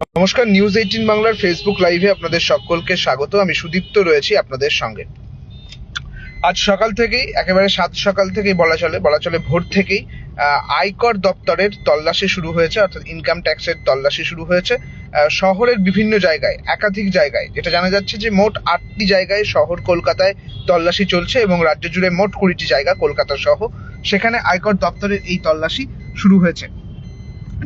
নমস্কার, নিউজ 18 বাংলার ফেসবুক লাইভে আপনাদের সকলকে স্বাগত। আমি সুদীপ্ত রয়েছি আপনাদের সঙ্গে। আজ সকাল থেকেই, একেবারে সাত সকাল থেকেই বলা চলে ভোর থেকেই আয়কর দপ্তরের তল্লাশি শুরু হয়েছে, অর্থাৎ ইনকাম ট্যাক্সের তল্লাশি শুরু হয়েছে শহরের বিভিন্ন জায়গায়, একাধিক জায়গায়। যেটা জানা যাচ্ছে যে মোট 8টি জায়গায় শহর কলকাতায় তল্লাশি চলছে এবং রাজ্য জুড়ে মোট 20টি জায়গা কলকাতা সহ সেখানে আয়কর দপ্তরের এই তল্লাশি শুরু হয়েছে।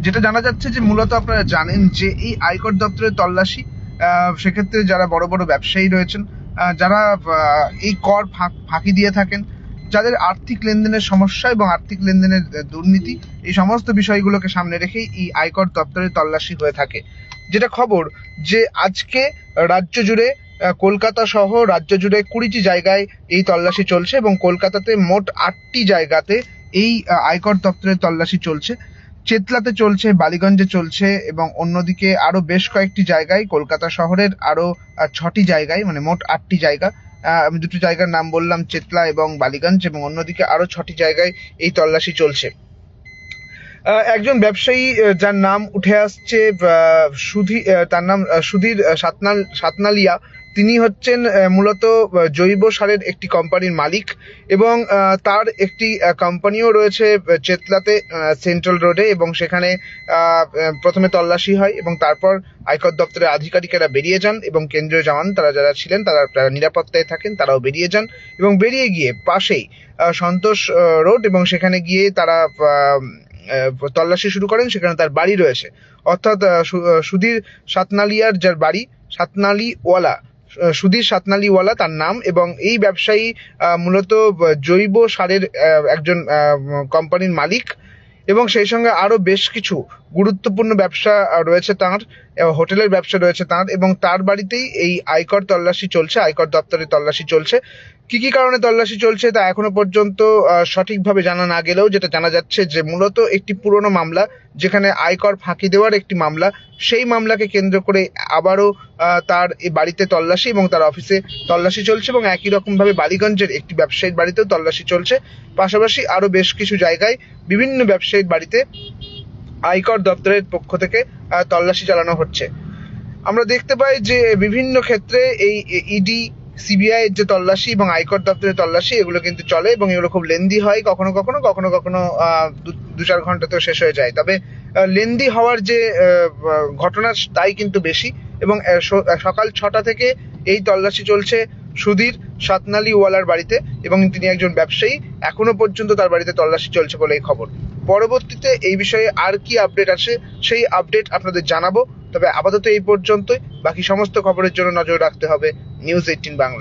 যেটা জানা যাচ্ছে যে মূলত আপনারা জানেন যে এই আয়কর দপ্তরের তল্লাশি সেক্ষেত্রে যারা বড় বড় ব্যবসায়ী রয়েছেন, যারা এই কর ফাঁকি দিয়ে থাকেন, যাদের আর্থিক লেনদেনের সমস্যা এবং আর্থিক লেনদেনের দুর্নীতি, এই সমস্ত বিষয়গুলোকে সামনে রেখেই এই আয়কর দপ্তরের তল্লাশি হয়ে থাকে। যেটা খবর যে আজকে রাজ্য জুড়ে, কলকাতা সহ রাজ্য জুড়ে 20টি জায়গায় এই তল্লাশি চলছে এবং কলকাতাতে মোট 8টি জায়গাতে এই আয়কর দপ্তরের তল্লাশি চলছে। চেতলাতে চলছে, বালিগঞ্জে চলছে এবং অন্যদিকে আরো বেশ কয়েকটি জায়গায়, কলকাতা শহরের আরো 6টি জায়গায়, মানে মোট 8টি জায়গা। আমি দুটো জায়গার নাম বললাম, চেতলা এবং বালিগঞ্জ, এবং অন্যদিকে আরো 6টি জায়গায় এই তল্লাশি চলছে। একজন ব্যবসায়ী যার নাম উঠে আসছে তার নাম সুধীর সাতনালিয়া। তিনি হচ্ছেন মূলত জৈব সারের একটি কোম্পানির মালিক এবং তার একটি কোম্পানিও রয়েছে চেতলাতে, সেন্ট্রাল রোডে, এবং সেখানে প্রথমে তল্লাশি হয় এবং তারপর আয়কর দপ্তরের আধিকারিকেরা বেরিয়ে যান এবং কেন্দ্রীয় জওয়ান তারা যারা ছিলেন তারা নিরাপত্তায় থাকেন, তারাও বেরিয়ে যান এবং বেরিয়ে গিয়ে পাশেই সন্তোষ রোড, এবং সেখানে গিয়ে তারা তল্লাশি শুরু করেন। সেখানে তার বাড়ি রয়েছে, অর্থাৎ সুধীর সাতনালিয়ার যার বাড়ি, সাতনালিওয়ালা, সুধীর সাতনালিওয়ালা তার নাম, এবং এই ব্যবসায়ী মূলত জৈব সারের একজন কোম্পানির মালিক এবং সেই সঙ্গে আরো বেশ কিছু গুরুত্বপূর্ণ ব্যবসা রয়েছে তাঁর, হোটেলের ব্যবসা রয়েছে তাঁর, এবং তার বাড়িতেই এই আয়কর তল্লাশি চলছে, আয়কর দপ্তরের তল্লাশি চলছে। কি কি কারণে তল্লাশি চলছে তা এখনো পর্যন্ত সঠিকভাবে জানা না গেলেও যেটা জানা যাচ্ছে যে মূলত একটি পুরনো মামলা, যেখানে আয়কর ফাঁকি দেওয়ার একটি মামলা, সেই মামলাকে কেন্দ্র করে আবারও তার এই বাড়িতে তল্লাশি এবং তার অফিসে তল্লাশি চলছে, এবং একই রকম ভাবে বালিগঞ্জের একটি ব্যবসায়ীর বাড়িতেও তল্লাশি চলছে। পাশাপাশি আরো বেশ কিছু জায়গায় বিভিন্ন ব্যবসায়ীর বাড়িতে আয়কর দপ্তরের পক্ষ থেকে তল্লাশি চালানো হচ্ছে। আমরা দেখতে পাই যে বিভিন্ন ক্ষেত্রে এই ইডি, সিবিআই এর যে তল্লাশি এবং আয়কর দপ্তরের তল্লাশি, এগুলো কিন্তু চলে এবং এগুলো খুব লেন্দি হয়, কখনো কখনো 2-4 ঘন্টাতেও শেষ হয়ে যায়। তবে লেন্দি হওয়ার যে ঘটনা তাই কিন্তু বেশি, এবং সকাল 6টা থেকে এই তল্লাশি চলছে সুধীর সাতনালিওয়ালার বাড়িতে, এবং তিনি একজন ব্যবসায়ী। এখনো পর্যন্ত তার বাড়িতে তল্লাশি চলছে বলেই খবর। পরবর্তীতে এই বিষয়ে আর কি আপডেট আসে সেই আপডেট আপনাদের জানাবো। তবে আপাতত এই পর্যন্তই। বাকি সমস্ত খবরের জন্য নজর রাখতে হবে নিউজ 18 বাংলায়।